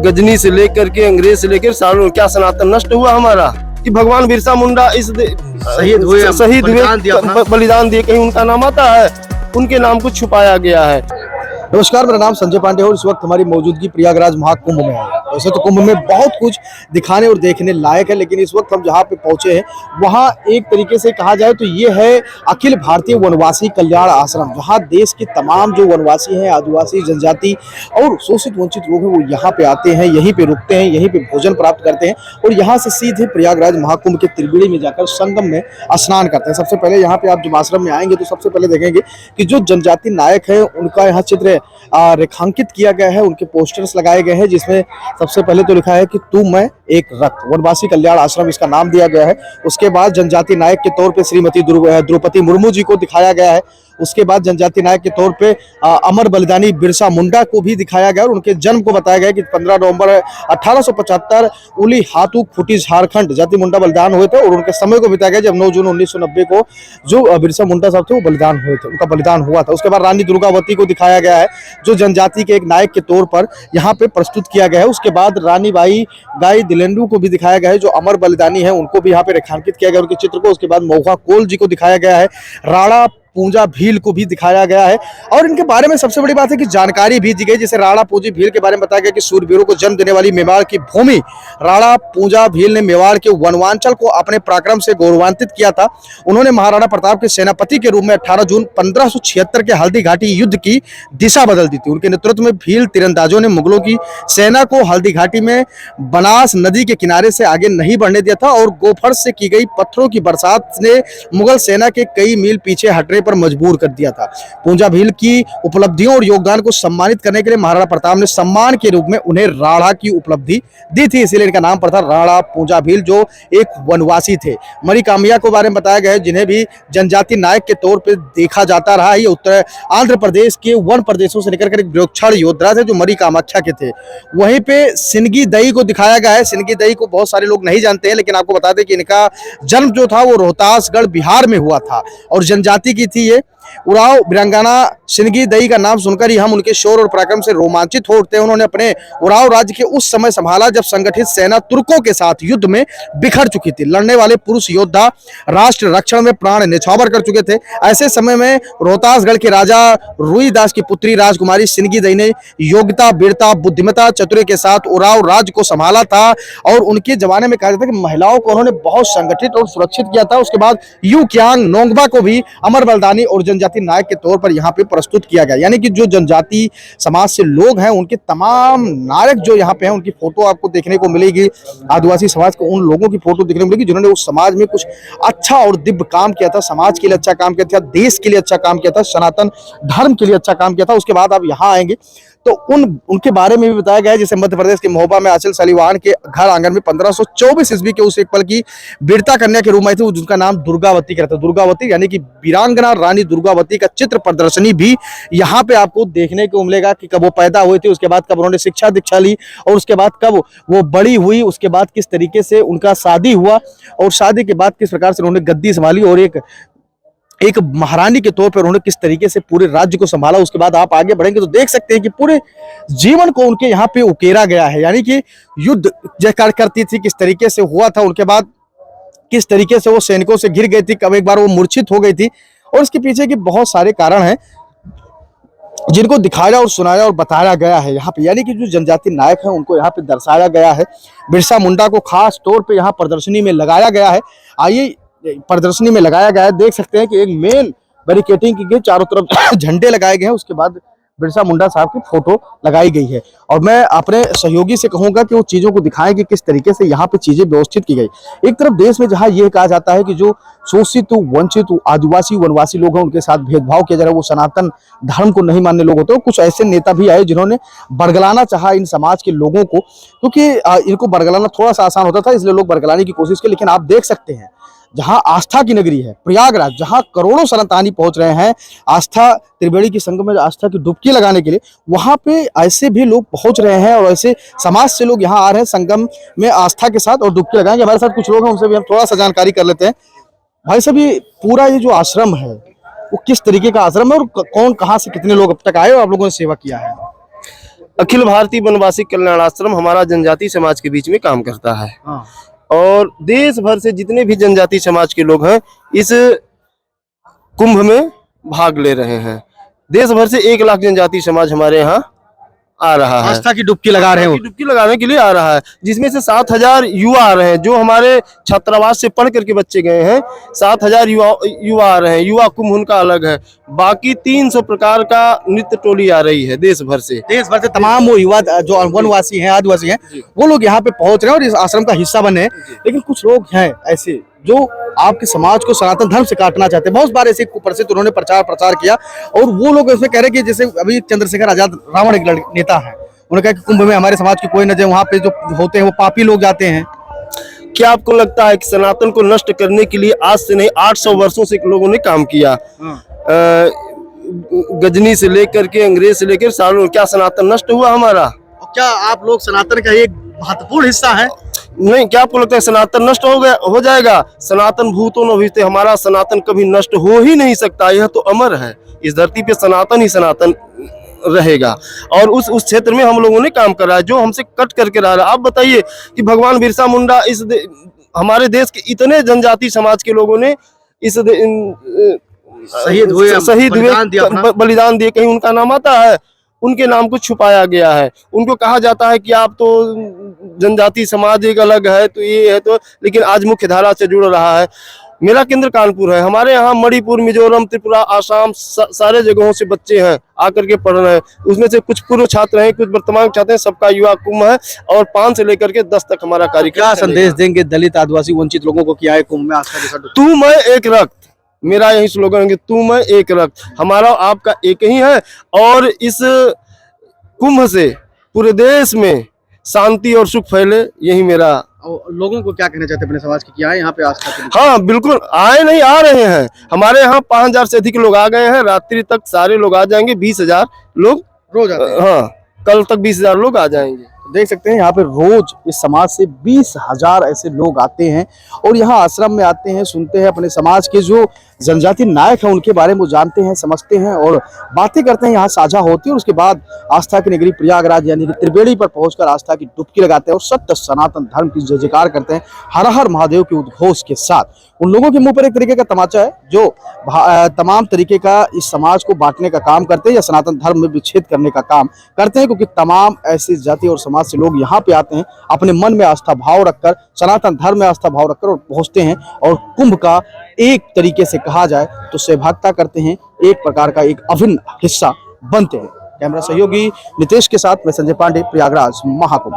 गजनी से लेकर के अंग्रेज से लेकर सालों क्या सनातन नष्ट हुआ हमारा कि भगवान बिरसा मुंडा इस शहीद हुए, बलिदान दिए, कहीं उनका नाम आता है? उनके नाम को छुपाया गया है। नमस्कार, मेरा नाम संजय पांडे और इस वक्त हमारी मौजूदगी प्रयागराज महाकुंभ में है। वैसे तो कुंभ में बहुत कुछ दिखाने और देखने लायक है, लेकिन इस वक्त हम जहाँ पे पहुंचे हैं वहाँ एक तरीके से कहा जाए तो ये है अखिल भारतीय वनवासी कल्याण आश्रम, जहाँ देश के तमाम जो वनवासी हैं, आदिवासी, जनजाति और शोषित वंचित लोग हैं वो यहाँ पे आते हैं, यहीं पे रुकते हैं, यहीं पे भोजन प्राप्त करते हैं और यहाँ से सीधे प्रयागराज महाकुंभ के त्रिवेणी में जाकर संगम में स्नान करते हैं। सबसे पहले यहाँ पे आप जब आश्रम में आएंगे तो सबसे पहले देखेंगे कि जो जनजाति नायक है उनका यहाँ चित्र रेखांकित किया गया है, उनके पोस्टर्स लगाए गए हैं, जिसमें सबसे पहले तो लिखा है कि तू मैं एक रक्त, वनवासी कल्याण आश्रम इसका नाम दिया गया है। उसके बाद जनजाति नायक के तौर पे श्रीमती द्रौपदी मुर्मू जी को दिखाया गया है। उसके बाद जनजाति नायक के तौर पे अमर बलिदानी बिरसा मुंडा को भी दिखाया गया और उनके जन्म को बताया गया कि 15 नवंबर 1875 उली हाथू खुटी झारखंड जाति मुंडा बलिदान हुए थे और उनके समय को बताया गया जब 9 जून 1990 को जो बिरसा मुंडा साहब थे वो बलिदान हुए थे, उनका बलिदान हुआ था। उसके बाद रानी दुर्गावती को दिखाया गया है जो जनजाति के एक नायक के तौर पर यहाँ पे प्रस्तुत किया गया है। उसके बाद रानी बाई गाई दिलेंडू को भी दिखाया गया है जो अमर बलिदानी है, उनको भी यहाँ पे रेखांकित किया गया उनके चित्र को। उसके बाद महुआ कोल जी को दिखाया गया है, राणा पूंजा भील को भी दिखाया गया है और इनके बारे में सबसे बड़ी बात है कि जानकारी भी दी गई। जैसे राणा पूंजी भील के बारे में बताया गया कि सूरवीरों को जन्म देने वाली मेवाड़ की भूमि राणा पूंजा भील ने मेवाड़ के वनवांचल को अपने पराक्रम से गौरवान्वित किया था। उन्होंने महाराणा प्रताप के सेनापति के रूप में 18 जून 1576 के हल्दी घाटी युद्ध की दिशा बदल दी थी। उनके नेतृत्व में भील तीरंदाजों ने मुगलों की सेना को हल्दी घाटी में बनास नदी के किनारे से आगे नहीं बढ़ने दिया था और गोफर से की गई पत्थरों की बरसात ने मुगल सेना के कई मील पीछे हटने पर मजबूर कर दिया था। पूंजा भील की उपलब्धियों और योगदान को सम्मानित करने के लिए महाराणा प्रताप ने सम्मान के रूप में उन्हें राणा की उपलब्धि दी थी, इसीलिए इनका नाम पड़ा था राणा पूंजा भील जो एक वनवासी थे। मरी कामैया के बारे में बताया गया है जिन्हें भी जनजाति नायक के तौर पर देखा जाता रहा। ये उत्तर आंध्र प्रदेश के वन प्रदेशों से निकलकर एक विलक्षण योद्धा थे जो मरी कामाख्या के थे। वहीं पे सिनगी दई को दिखाया गया है। सिनगी दई को बहुत सारे लोग नहीं जानते हैं, लेकिन आपको बता दें कि इनका जन्म जो था वो रोहतासगढ़ बिहार में हुआ था और जनजाति की थी। ये उराव वीरांगना सिनगी दई का नाम सुनकर ही हम उनके शौर्य और पराक्रम से रोमांचित हो उठते हैं। उन्होंने अपने उराव राज्य के उस समय संभाला जब संगठित सेना तुर्कों के साथ युद्ध में बिखर चुकी थी। लड़ने वाले पुरुष योद्धा राष्ट्र रक्षण में प्राण न्यौछावर कर चुके थे। ऐसे समय में रोहतासगढ़ के राजा रुईदास की पुत्री राजकुमारी सिनगी दई ने योग्यता, वीरता, बुद्धिमता, चतुराई के साथ उराव राज्य को संभाला था और उनके जमाने में कहा जाता है कि महिलाओं को उन्होंने बहुत संगठित और सुरक्षित किया था। उसके बाद यू क्यांग नोंगबा को भी अमर बलिदानी और जनजाति नायक के तौर पर यहाँ पे प्रस्तुत किया गया, यानी कि जो जनजाति समाज से लोग हैं उनके तमाम नायक जो यहाँ पे हैं उनकी फोटो आपको देखने को मिलेगी। आदिवासी समाज को उन लोगों की फोटो देखने को मिलेगी जिन्होंने उस समाज में कुछ अच्छा और दिव्य काम किया था, समाज के लिए अच्छा काम किया था, देश के लिए अच्छा काम किया था, सनातन धर्म के लिए अच्छा काम किया था। उसके बाद आप यहाँ आएंगे तो उनके बारे में भी बताया गया है। जैसे मध्य प्रदेश के महोबा में आंचल सलीवान के घर आंगन में 1524 ईस्वी के उस एक पल की वीरता कन्या के रूप में थी जिनका नाम दुर्गावती करता है। दुर्गावती यानी कि वीरांगना रानी दुर्गावती का चित्र प्रदर्शनी भी यहाँ पे आपको देखने को मिलेगा कि कब वो पैदा हुई थी, उसके बाद कब उन्होंने शिक्षा दीक्षा ली और उसके बाद कब वो बड़ी हुई, उसके बाद किस तरीके से उनका शादी हुआ और शादी के बाद किस प्रकार से उन्होंने गद्दी संभाली और एक महारानी के तौर पर उन्होंने किस तरीके से पूरे राज्य को संभाला। उसके बाद आप आगे बढ़ेंगे तो देख सकते हैं कि पूरे जीवन को उनके यहाँ पे उकेरा गया है, यानी कि युद्ध जय करती थी किस तरीके से हुआ था, उनके बाद किस तरीके से वो सैनिकों से घिर गई थी, कब एक बार वो मूर्छित हो गई थी और इसके पीछे के बहुत सारे कारण हैं जिनको दिखाया और सुनाया और बताया गया है यहाँ पे, यानी कि जो जनजाति नायक हैं उनको यहाँ पे दर्शाया गया है। बिरसा मुंडा को खास तौर पे यहाँ प्रदर्शनी में लगाया गया है। आइए प्रदर्शनी में लगाया गया है, देख सकते हैं कि एक मेन बैरिकेडिंग की गई, चारों तरफ झंडे लगाए गए हैं, उसके बाद बिरसा मुंडा साहब की फोटो लगाई गई है और मैं अपने सहयोगी से कहूंगा कि वो चीजों को दिखाएं कि किस तरीके से यहाँ पे चीजें व्यवस्थित की गई। एक तरफ देश में जहाँ ये कहा जाता है कि जो शोषित वंचित आदिवासी वनवासी लोग हैं उनके साथ भेदभाव किया जा रहा है, वो सनातन धर्म को नहीं मानने लोग होते हैं, कुछ ऐसे नेता भी आए जिन्होंने बरगलाना चाहा इन समाज के लोगों को, क्योंकि इनको बरगलाना थोड़ा सा आसान होता था इसलिए लोग बरगलाने की कोशिश की। लेकिन आप देख सकते हैं जहां आस्था की नगरी है प्रयागराज, जहां करोड़ों सनातनी पहुंच रहे हैं आस्था त्रिवेणी की संगम में आस्था की डुबकी लगाने के लिए, वहां पे ऐसे भी लोग पहुंच रहे हैं और ऐसे समाज से लोग यहां आ रहे हैं संगम में आस्था के साथ और डुबकी लगाएंगे। हमारे साथ कुछ लोग हैं, उनसे भी हम थोड़ा सा जानकारी कर लेते हैं। भाई साहब, ये पूरा ये जो आश्रम है वो किस तरीके का आश्रम है और कौन कहाँ से कितने लोग अब तक आए और आप लोगों ने सेवा किया है? अखिल भारतीय वनवासी कल्याण आश्रम हमारा जनजाति समाज के बीच में काम करता है हाँ। और देश भर से जितने भी जनजाति समाज के लोग हैं इस कुंभ में भाग ले रहे हैं। देश भर से 1 लाख जनजाति समाज हमारे यहाँ आ रहा है, आस्था की डुबकी लगा रहे हो। डुबकी लगाने के लिए आ रहा है, जिसमें से 7,000 युवा आ रहे हैं जो हमारे छात्रावास से पढ़ करके बच्चे गए हैं। 7,000 युवा आ रहे हैं। युवा कुंभ उनका अलग है। बाकी 300 प्रकार का नृत्य टोली आ रही है देश भर से तमाम वो युवा जो वनवासी हैं, आदिवासी हैं, वो लोग यहाँ पे पहुंच रहे हैं और इस आश्रम का हिस्सा बने। लेकिन कुछ लोग हैं ऐसे जो आपके समाज को सनातन धर्म से काटना चाहते हैं। बहुत बार ऐसे कुप्रसिद्ध उन्होंने प्रचार किया और वो लोग इसमें कह रहे हैं कि जैसे अभी चंद्रशेखर आजाद रावण एक नेता है, उन्होंने कहा कि कुंभ में हमारे समाज की कोई न जाए, वहाँ पे जो होते हैं वो पापी लोग जाते हैं। क्या आपको लगता है कि सनातन को नष्ट करने के लिए आज से नहीं 800 वर्षों से लोगों ने काम किया? गजनी से लेकर के अंग्रेज से लेकर सालों, क्या सनातन नष्ट हुआ हमारा? क्या आप लोग सनातन का एक महत्वपूर्ण हिस्सा है? नहीं, क्या आपको लगता है सनातन नष्ट हो जाएगा? सनातन भूतो न भविष्यति, हमारा सनातन कभी नष्ट हो ही नहीं सकता। यह तो अमर है। इस धरती पे सनातन ही सनातन रहेगा और उस क्षेत्र में हम लोगों ने काम करा है जो हमसे कट करके रहा है। आप बताइए कि भगवान बिरसा मुंडा हमारे देश के इतने जनजाति समाज के लोगों ने इस शहीद हुए, बलिदान दिए, कहीं उनका नाम आता है? उनके नाम को छुपाया गया है। उनको कहा जाता है कि आप तो जनजाति समाज एक अलग है, तो ये है तो, लेकिन आज मुख्य धारा से जुड़ रहा है। मेरा केंद्र कानपुर है। हमारे यहाँ मणिपुर, मिजोरम, त्रिपुरा, आसाम सारे जगहों से बच्चे हैं आकर के पढ़ रहे हैं। उसमें से कुछ पूर्व छात्र हैं, कुछ वर्तमान छात्र हैं। सबका युवा कुंभ है और 5 से लेकर के 10 तक हमारा कार्यक्रम। क्या संदेश देंगे दलित, आदिवासी, वंचित लोगों को किया है कुंभ में आस्था के साथ? तू मैं एक रक्त, मेरा यही स्लोगन है, तू मैं एक रक्त, हमारा आपका एक ही है। और इस कुंभ से पूरे देश में शांति और सुख फैले, यही मेरा। लोगों को क्या कहना चाहते हैं अपने समाज के, क्या है यहाँ पे आस्था के? हाँ बिल्कुल, आए नहीं, आ रहे हैं। हमारे यहाँ 5,000 से अधिक लोग आ गए हैं। रात्रि तक सारे लोग आ जाएंगे। 20,000 लोग रोज आते हैं। हाँ, कल तक 20,000 लोग आ जाएंगे। देख सकते हैं यहाँ पे रोज इस समाज से 20,000 ऐसे लोग आते हैं और यहाँ आश्रम में आते हैं, सुनते हैं, अपने समाज के जो जनजाति नायक हैं उनके बारे में वो जानते हैं, समझते हैं और बातें करते हैं, यहाँ साझा होती है। और उसके बाद आस्था की नगरी प्रयागराज यानी कि त्रिवेणी पर पहुंचकर आस्था की डुबकी लगाते हैं और सत्य सनातन धर्म की जय जयकार करते हैं, हर हर महादेव के उद्घोष के साथ। उन लोगों के मुंह पर एक तरीके का तमाचा है जो तमाम तरीके का इस समाज को बांटने का काम करते हैं या सनातन धर्म में विच्छेद करने का काम करते हैं, क्योंकि तमाम ऐसी जाति और समाज से लोग यहाँ पे आते हैं अपने मन में आस्था भाव रखकर, सनातन धर्म में आस्था भाव रखकर और पहुंचते हैं और कुंभ का एक तरीके से कहा जाए तो सहभागिता करते हैं, एक प्रकार का एक अभिन्न हिस्सा बनते हैं। कैमरा सहयोगी नितेश के साथ मैं संजय पांडे, प्रयागराज महाकुंभ।